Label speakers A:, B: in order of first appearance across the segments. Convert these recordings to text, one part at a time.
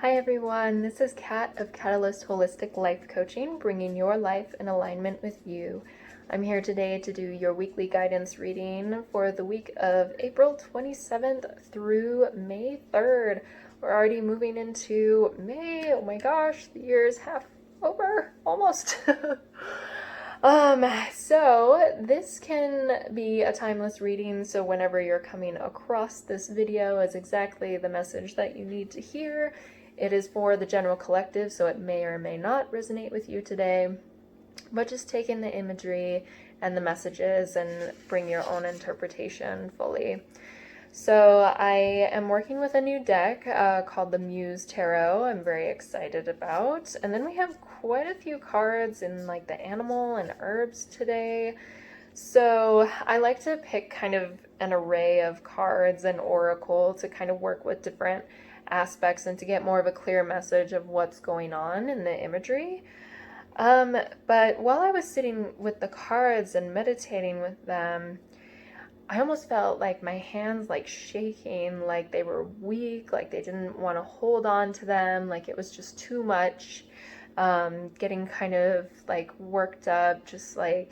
A: Hi everyone, this is Kat of Catalyst Holistic Life Coaching, bringing your life in alignment with you. I'm here today to do your weekly guidance reading for the week of April 27th through May 3rd. We're already moving into May. Oh my gosh, the year is half over, almost. So this can be a timeless reading, so whenever you're coming across this video is exactly the message that you need to hear. It is for the general collective, so it may or may not resonate with you today, but just take in the imagery and the messages and bring your own interpretation fully. So I am working with a new deck called the Muse Tarot. I'm very excited about. And then we have quite a few cards in like the animal and herbs today. So I like to pick kind of an array of cards and oracle to kind of work with different aspects and to get more of a clear message of what's going on in the imagery. But while I was sitting with the cards and meditating with them, I almost felt like my hands like shaking, like they were weak, like they didn't want to hold on to them, like it was just too much. Getting kind of like worked up, just a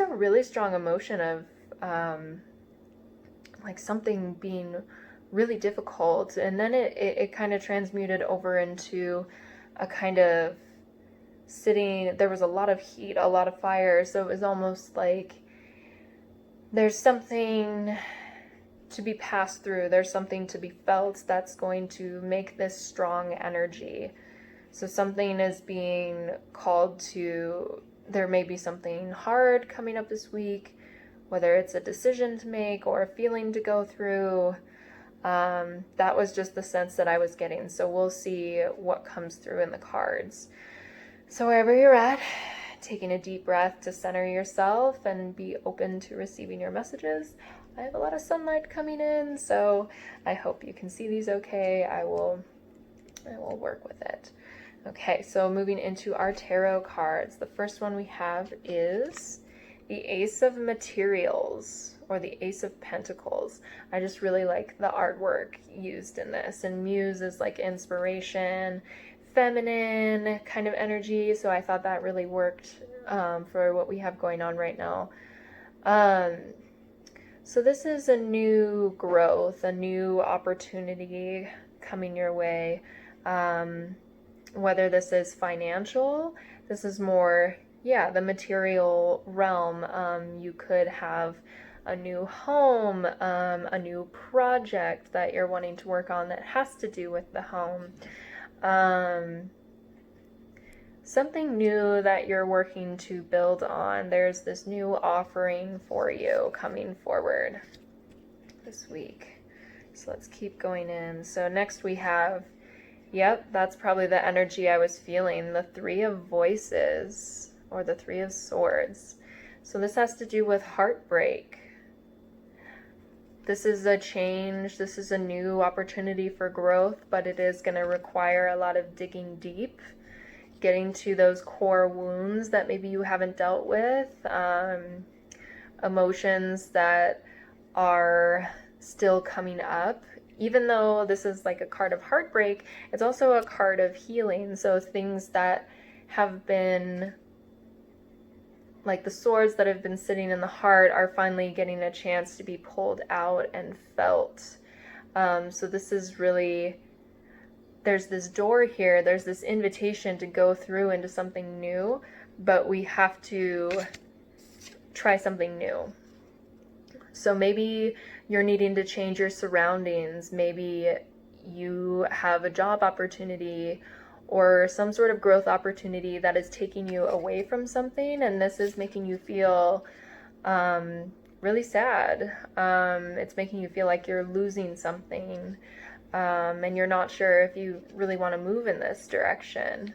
A: really strong emotion of like something being really difficult. And then it kind of transmuted over into a kind of sitting, there was a lot of heat, a lot of fire, so it was almost like there's something to be passed through, there's something to be felt that's going to make this strong energy. So something is being called to, there may be something hard coming up this week, whether it's a decision to make or a feeling to go through. That was just the sense that I was getting. So we'll see what comes through in the cards. So wherever you're at, taking a deep breath to center yourself and be open to receiving your messages. I have a lot of sunlight coming in, so I hope you can see these okay. I will work with it. Okay, so moving into our tarot cards. The first one we have is the Ace of Materials, or the Ace of Pentacles. I just really like the artwork used in this, and Muse is like inspiration, feminine kind of energy, so I thought that really worked for what we have going on right now. So this is a new growth, a new opportunity coming your way. Whether this is financial, this is more, the material realm. You could have a new home, a new project that you're wanting to work on that has to do with the home. Something new that you're working to build on. There's this new offering for you coming forward this week. So let's keep going in. So next we have, that's probably the energy I was feeling, the Three of Voices, or the Three of Swords. So this has to do with heartbreak. This is a change, this is a new opportunity for growth, but it is going to require a lot of digging deep, getting to those core wounds that maybe you haven't dealt with, emotions that are still coming up. Even though this is like a card of heartbreak, it's also a card of healing. So things that have been, like the swords that have been sitting in the heart, are finally getting a chance to be pulled out and felt. So this is really, there's this door here, there's this invitation to go through into something new, but we have to try something new. So maybe you're needing to change your surroundings. Maybe you have a job opportunity or some sort of growth opportunity that is taking you away from something, and this is making you feel really sad. It's making you feel like you're losing something, and you're not sure if you really want to move in this direction.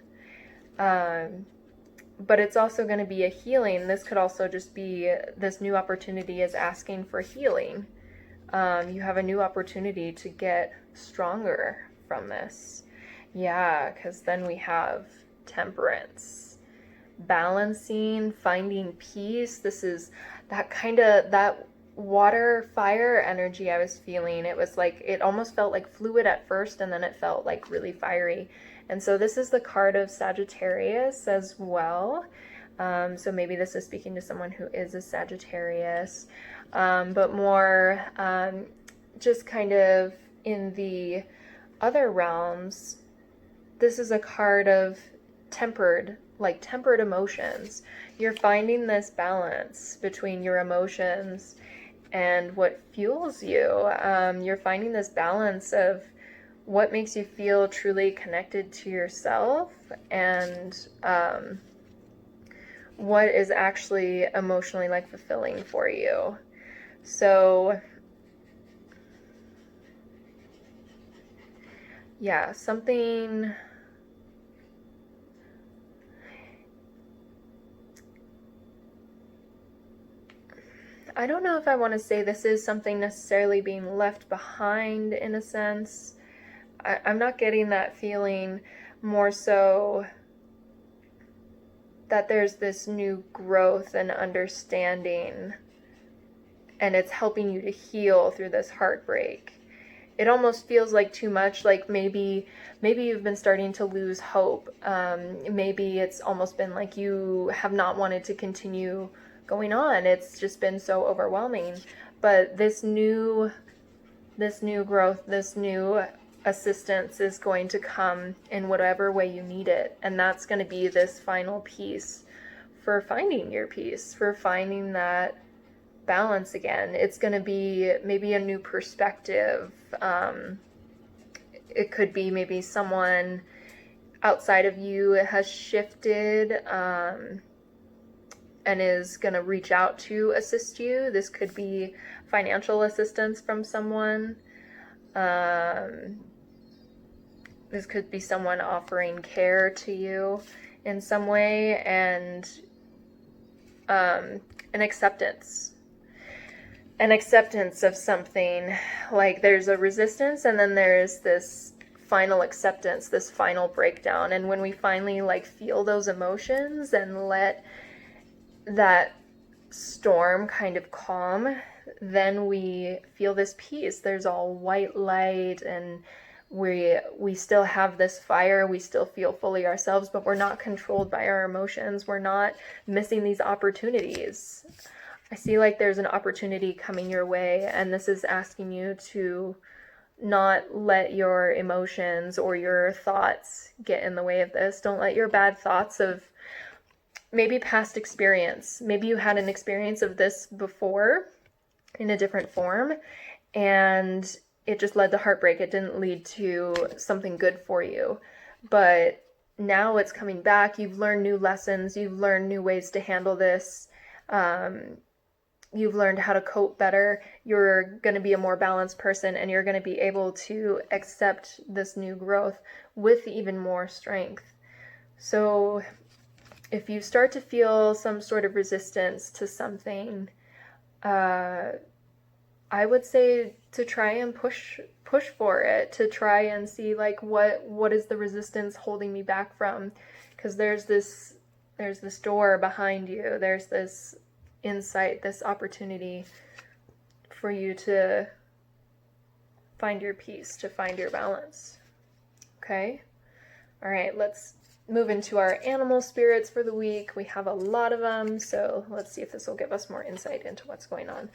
A: But it's also going to be a healing. This could also just be, this new opportunity is asking for healing. You have a new opportunity to get stronger from this. Because then we have Temperance. Balancing, finding peace. This is that water fire energy I was feeling. It was like, it almost felt like fluid at first, and then it felt like really fiery. And so this is the card of Sagittarius as well. So maybe this is speaking to someone who is a Sagittarius, but more just kind of in the other realms. This is a card of tempered emotions. You're finding this balance between your emotions and what fuels you. You're finding this balance of what makes you feel truly connected to yourself, and what is actually emotionally like fulfilling for you. So yeah, something, I don't know if I want to say this is something necessarily being left behind in a sense. I'm not getting that feeling, more so that there's this new growth and understanding, and it's helping you to heal through this heartbreak. It almost feels like too much, like maybe you've been starting to lose hope. Maybe it's almost been like you have not wanted to continue going on. It's just been so overwhelming. But this new growth, this new assistance is going to come in whatever way you need it. And that's going to be this final piece for finding your peace, for finding that balance again. It's going to be maybe a new perspective. It could be maybe someone outside of you has shifted and is going to reach out to assist you. This could be financial assistance from someone. This could be someone offering care to you in some way, and an acceptance of something. Like there's a resistance, and then there's this final acceptance, this final breakdown. And when we finally like feel those emotions and let that storm kind of calm, then we feel this peace. There's all white light, and we still have this fire. We still feel fully ourselves, but we're not controlled by our emotions. We're not missing these opportunities. I see like there's an opportunity coming your way, and this is asking you to not let your emotions or your thoughts get in the way of this. Don't let your bad thoughts of maybe past experience. Maybe you had an experience of this before in a different form, and it just led to heartbreak. It didn't lead to something good for you. But now it's coming back. You've learned new lessons. You've learned new ways to handle this. You've learned how to cope better. You're going to be a more balanced person, and you're going to be able to accept this new growth with even more strength. So if you start to feel some sort of resistance to something, I would say to try and push for it, to try and see like what is the resistance holding me back from, because there's this door behind you. There's this insight, this opportunity for you to find your peace, to find your balance. Okay? All right, let's move into our animal spirits for the week. We have a lot of them, so let's see if this will give us more insight into what's going on.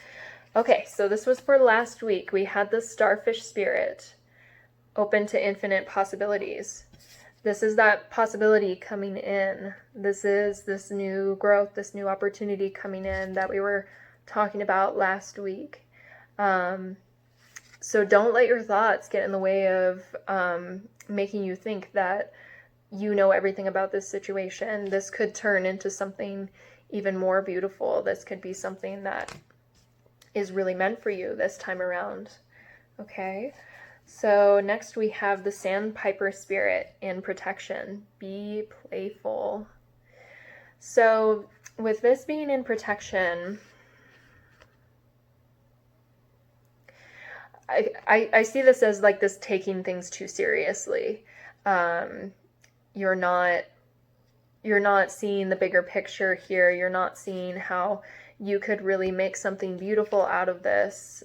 A: Okay, so this was for last week. We had the starfish spirit, open to infinite possibilities. This is that possibility coming in. This is this new growth, this new opportunity coming in that we were talking about last week. So don't let your thoughts get in the way of making you think that you know everything about this situation. This could turn into something even more beautiful. This could be something that is really meant for you this time around. Okay? So next we have the sandpiper spirit in protection. Be playful. So with this being in protection, I see this as like this taking things too seriously. You're not seeing the bigger picture here. You're not seeing how you could really make something beautiful out of this.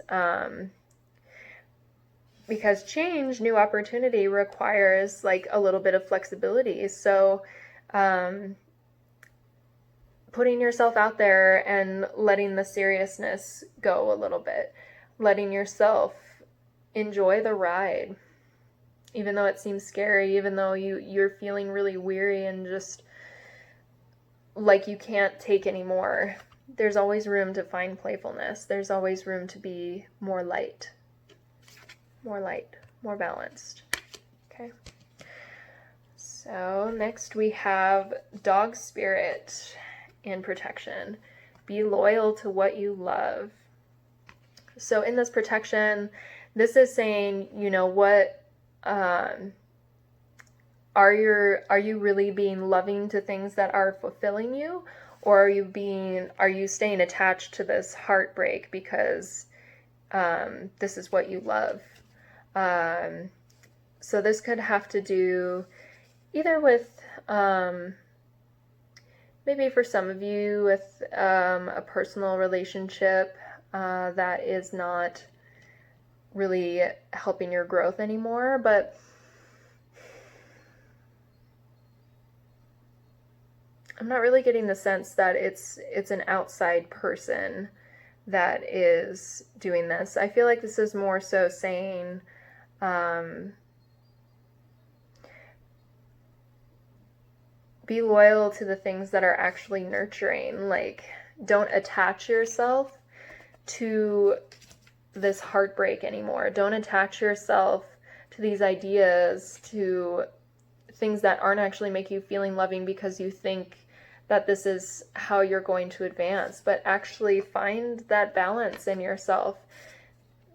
A: Because change, new opportunity requires like a little bit of flexibility. So putting yourself out there and letting the seriousness go a little bit, letting yourself enjoy the ride, even though it seems scary, even though you're feeling really weary and just like you can't take anymore. There's always room to find playfulness. There's always room to be more light, more balanced. Okay. So next we have dog spirit and protection. Be loyal to what you love. So in this protection, this is saying, you know, what are you really being loving to things that are fulfilling you, or are you staying attached to this heartbreak because this is what you love? So this could have to do either with maybe for some of you with a personal relationship that is not really helping your growth anymore, but I'm not really getting the sense that it's an outside person that is doing this. I feel like this is more so saying be loyal to the things that are actually nurturing. Like, don't attach yourself to this heartbreak anymore. Don't attach yourself to these ideas, to things that aren't actually make you feeling loving because you think that this is how you're going to advance, but actually find that balance in yourself.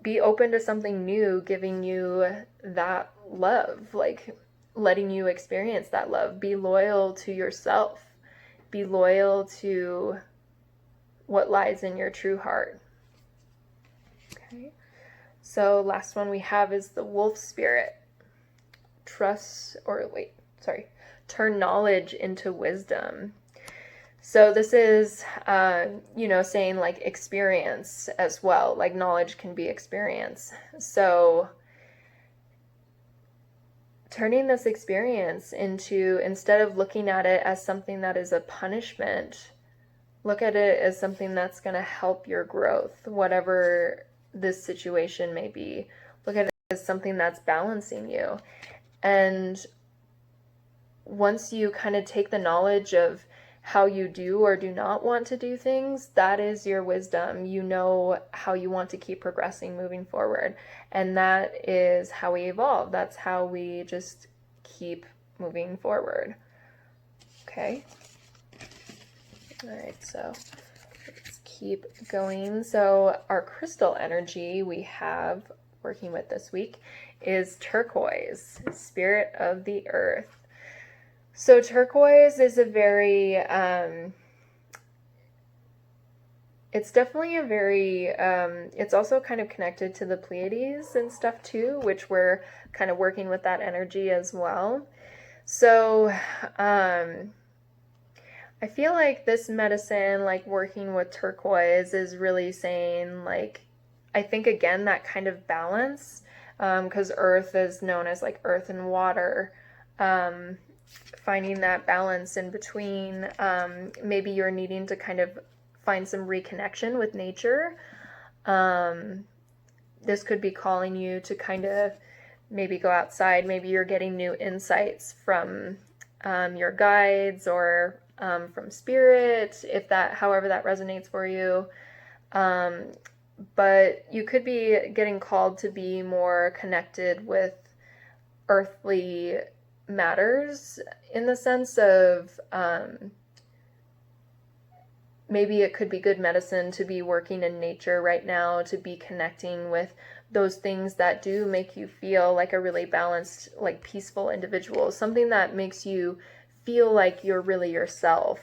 A: Be open to something new, giving you that love, like letting you experience that love. Be loyal to yourself. Be loyal to what lies in your true heart. Okay. So last one we have is the wolf spirit. Turn knowledge into wisdom. So this is, saying like experience as well. Like knowledge can be experience. So turning this experience into, instead of looking at it as something that is a punishment, look at it as something that's going to help your growth, whatever this situation may be. Look at it as something that's balancing you. And once you kind of take the knowledge of how you do or do not want to do things, that is your wisdom. You know how you want to keep progressing, moving forward. And that is how we evolve. That's how we just keep moving forward. Okay. All right, so let's keep going. So our crystal energy we have working with this week is turquoise, spirit of the earth. So turquoise is a very, it's definitely a very, it's also kind of connected to the Pleiades and stuff too, which we're kind of working with that energy as well. So I feel like this medicine, like working with turquoise, is really saying, like, I think again, that kind of balance, because earth is known as like earth and water. Finding that balance in between. Maybe you're needing to kind of find some reconnection with nature. This could be calling you to kind of maybe go outside. Maybe you're getting new insights from your guides or from spirit, however that resonates for you. But you could be getting called to be more connected with earthly matters, in the sense of maybe it could be good medicine to be working in nature right now, to be connecting with those things that do make you feel like a really balanced, like peaceful individual, something that makes you feel like you're really yourself,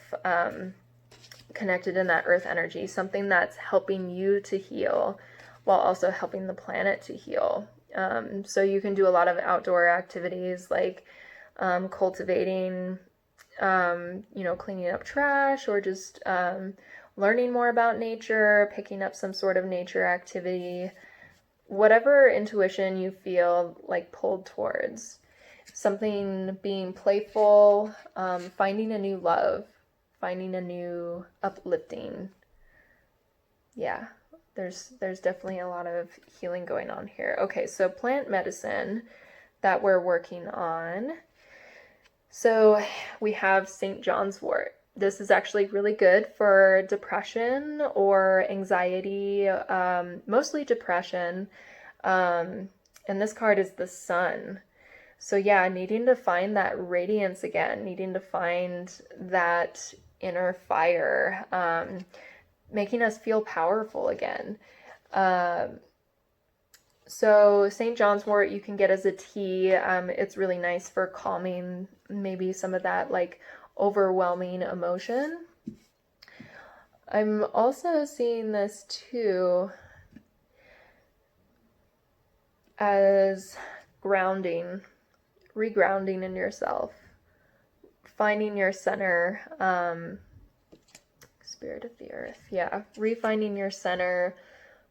A: connected in that earth energy, something that's helping you to heal while also helping the planet to heal. So you can do a lot of outdoor activities like cultivating, cleaning up trash, or just learning more about nature, picking up some sort of nature activity, whatever intuition you feel like pulled towards. Something being playful, finding a new love, finding a new uplifting. Yeah, there's definitely a lot of healing going on here. Okay, so plant medicine that we're working on. So we have St. John's wort. This is actually really good for depression or anxiety, mostly depression. And this card is the sun. So yeah, needing to find that radiance again, needing to find that inner fire, making us feel powerful again. So St. John's wort you can get as a tea. It's really nice for calming maybe some of that like overwhelming emotion. I'm also seeing this too as grounding, regrounding in yourself, finding your center, spirit of the earth, yeah, refinding your center,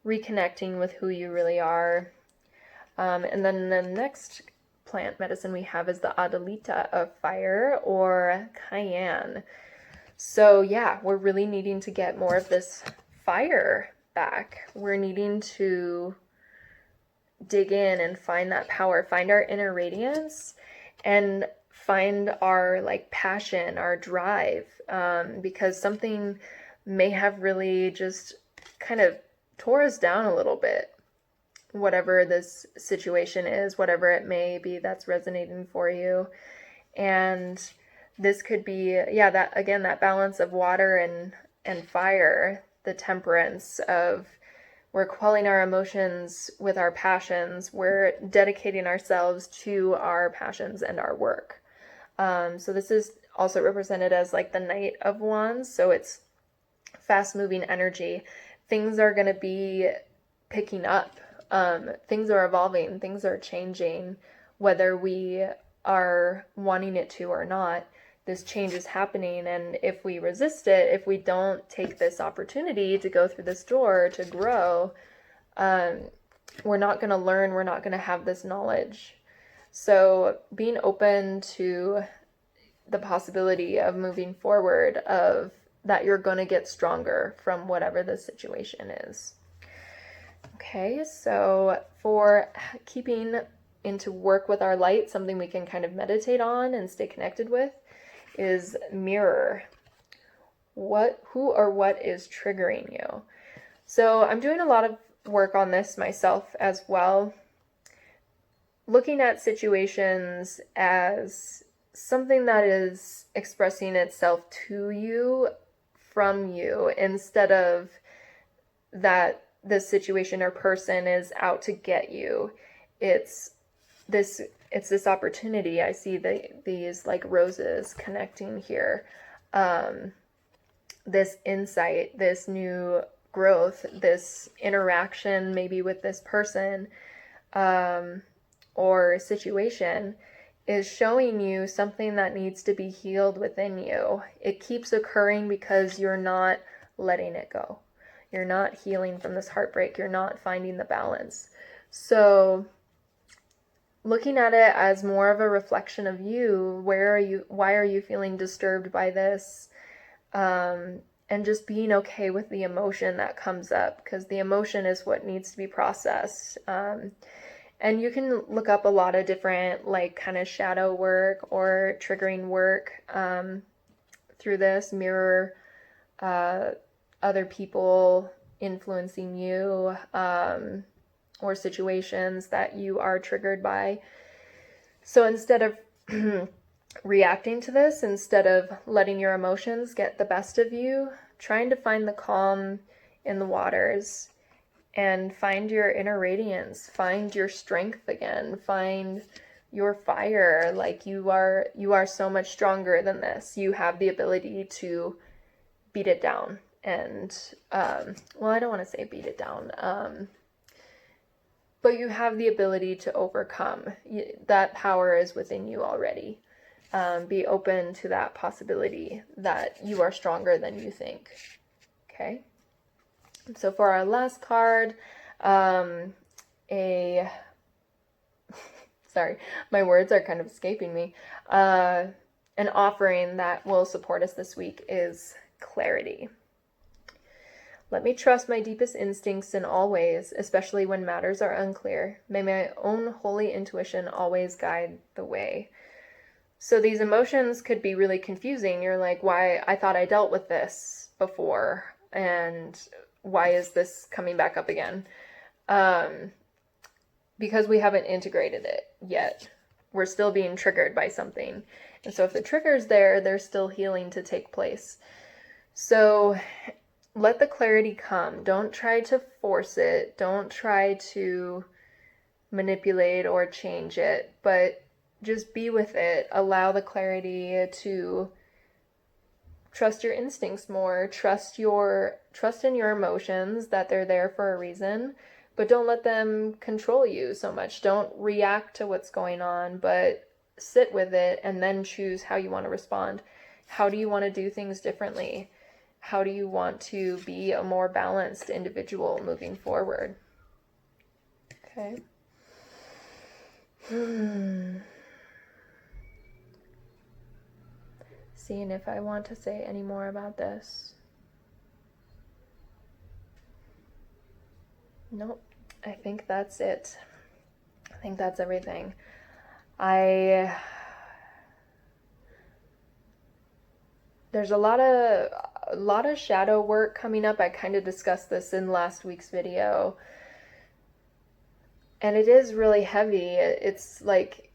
A: reconnecting with who you really are. And then the next plant medicine we have is the Adelita of fire, or cayenne. So yeah, we're really needing to get more of this fire back. We're needing to dig in and find that power, find our inner radiance, and find our like passion, our drive, because something may have really just kind of tore us down a little bit. Whatever this situation is, whatever it may be that's resonating for you. And this could be, yeah, that again, that balance of water and fire, the temperance of we're quelling our emotions with our passions. We're dedicating ourselves to our passions and our work. So this is also represented as like the Knight of Wands. So it's fast moving energy. Things are going to be picking up. Things are evolving. Things are changing, whether we are wanting it to or not. This change is happening, and if we resist it, if we don't take this opportunity to go through this door to grow, we're not going to learn, we're not going to have this knowledge. So being open to the possibility of moving forward, of that you're going to get stronger from whatever the situation is. Okay, so for keeping into work with our light, something we can kind of meditate on and stay connected with is mirror. Who or what is triggering you? So I'm doing a lot of work on this myself as well. Looking at situations as something that is expressing itself to you, from you, instead of that this situation or person is out to get you. It's this opportunity. I see these like roses connecting here. This insight, this new growth, this interaction maybe with this person or situation is showing you something that needs to be healed within you. It keeps occurring because you're not letting it go. You're not healing from this heartbreak. You're not finding the balance. So looking at it as more of a reflection of you, why are you feeling disturbed by this? And just being okay with the emotion that comes up, because the emotion is what needs to be processed. And you can look up a lot of different like kind of shadow work or triggering work through this. Mirror other people influencing you or situations that you are triggered by. So instead of reacting to this, instead of letting your emotions get the best of you, trying to find the calm in the waters and find your inner radiance, find your strength again, find your fire. Like you are so much stronger than this. You have the ability to beat it down. And well, I don't want to say beat it down, but you have the ability to overcome. That power is within you already. Be open to that possibility that you are stronger than you think. Okay. So for our last card, sorry, my words are kind of escaping me. An offering that will support us this week is clarity. Let me trust my deepest instincts in all ways, especially when matters are unclear. May my own holy intuition always guide the way. So these emotions could be really confusing. You're like, why? I thought I dealt with this before, and why is this coming back up again? Because we haven't integrated it yet. We're still being triggered by something. And so if the trigger's there, there's still healing to take place. So let the clarity come. Don't try to force it. Don't try to manipulate or change it, but just be with it. Allow the clarity to trust your instincts more. Trust in your emotions, that they're there for a reason, but don't let them control you so much. Don't react to what's going on, but sit with it and then choose how you want to respond. How do you want to do things differently? How do you want to be a more balanced individual moving forward? Okay. Seeing if I want to say any more about this. Nope. I think that's it. I think that's everything. There's a lot of shadow work coming up. I kind of discussed this in last week's video. And it is really heavy. It's like,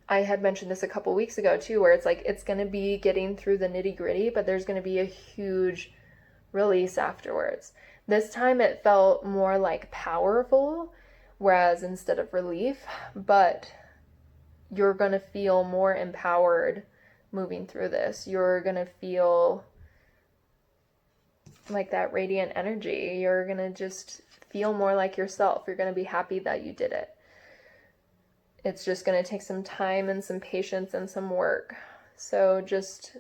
A: I had mentioned this a couple weeks ago too, where it's like, it's going to be getting through the nitty-gritty, but there's going to be a huge release afterwards. This time it felt more like powerful, whereas instead of relief, but you're going to feel more empowered moving through this. You're going to feel like that radiant energy. You're going to just feel more like yourself. You're going to be happy that you did it. It's just going to take some time and some patience and some work. So just,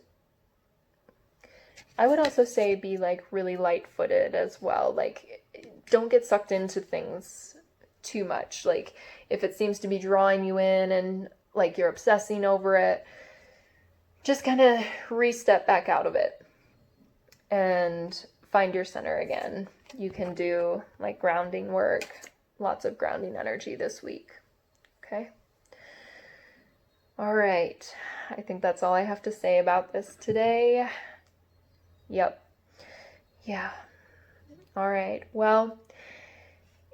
A: I would also say be like really light-footed as well. Like, don't get sucked into things too much. Like, if it seems to be drawing you in and like you're obsessing over it, just kind of re-step back out of it and find your center again. You can do like grounding work, lots of grounding energy this week. Okay. All right. I think that's all I have to say about this today. Yep. Yeah. All right. Well,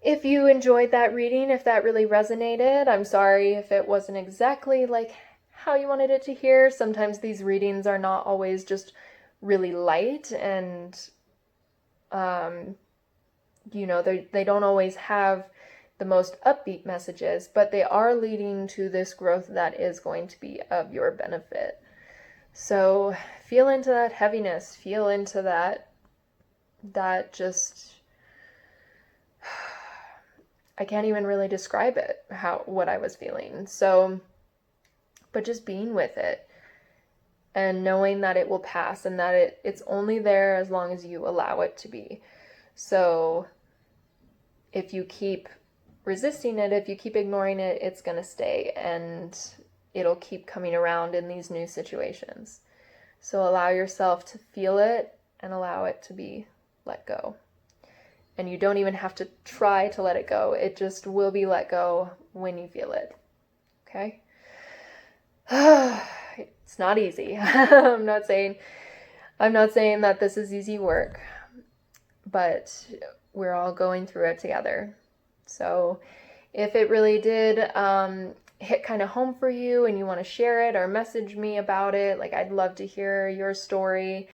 A: if you enjoyed that reading, if that really resonated, I'm sorry if it wasn't exactly like how you wanted it to hear. Sometimes these readings are not always just really light, and they don't always have the most upbeat messages, but they are leading to this growth that is going to be of your benefit. So feel into that heaviness, feel into that just, I can't even really describe it, what I was feeling. So, but just being with it and knowing that it will pass and that it's only there as long as you allow it to be. So if you keep resisting it, if you keep ignoring it, it's going to stay and it'll keep coming around in these new situations. So allow yourself to feel it and allow it to be let go. And you don't even have to try to let it go. It just will be let go when you feel it. Okay? It's not easy. I'm not saying that this is easy work, but we're all going through it together. So if it really did hit kind of home for you and you want to share it or message me about it, like, I'd love to hear your story.